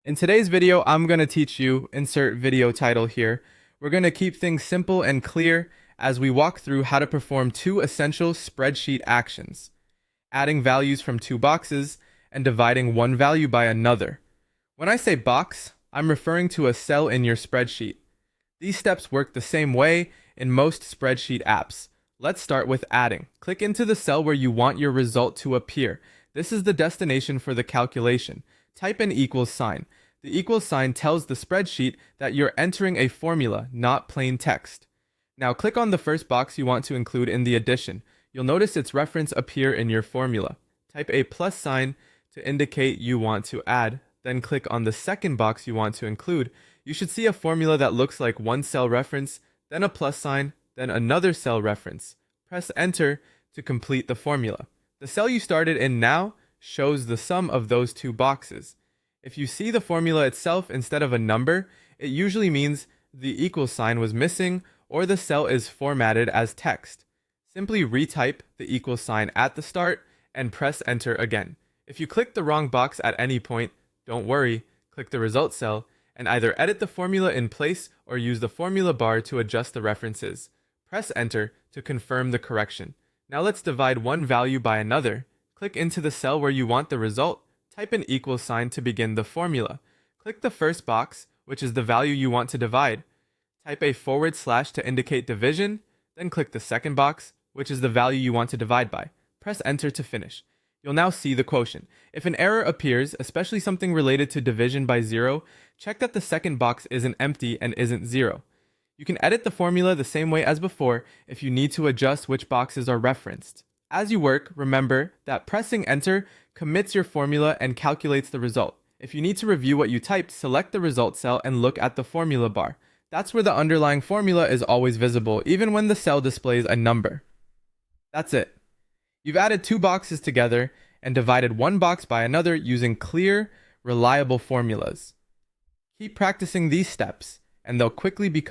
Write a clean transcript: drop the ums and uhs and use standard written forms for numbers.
In today's video, I'm going to teach you, insert video title here. We're going to keep things simple and clear as we walk through how to perform two essential spreadsheet actions: adding values from two boxes and dividing one value by another. When I say box, I'm referring to a cell in your spreadsheet. These steps work the same way in most spreadsheet apps. Let's start with adding. Click into the cell where you want your result to appear. This is the destination for the calculation. Type an equals sign. The equals sign tells the spreadsheet that you're entering a formula, not plain text. Now click on the first box you want to include in the addition. You'll notice its reference appear in your formula. Type a plus sign to indicate you want to add. Then click on the second box you want to include. You should see a formula that looks like one cell reference, then a plus sign, then another cell reference. Press enter to complete the formula. The cell you started in now shows the sum of those two boxes. If you see the formula itself instead of a number, it usually means the equal sign was missing or the cell is formatted as text. Simply retype the equal sign at the start and press enter again. If you click the wrong box at any point, don't worry, click the result cell and either edit the formula in place or use the formula bar to adjust the references. Press enter to confirm the correction. Now let's divide one value by another. Click into the cell where you want the result. Type an equals sign to begin the formula. Click the first box, which is the value you want to divide. Type a / to indicate division, then click the second box, which is the value you want to divide by. Press enter to finish. You'll now see the quotient. If an error appears, especially something related to division by 0, check that the second box isn't empty and isn't 0. You can edit the formula the same way as before if you need to adjust which boxes are referenced. As you work, remember that pressing enter commits your formula and calculates the result. If you need to review what you typed, select the result cell and look at the formula bar. That's where the underlying formula is always visible, even when the cell displays a number. That's it. You've added two boxes together and divided one box by another using clear, reliable formulas. Keep practicing these steps, and they'll quickly become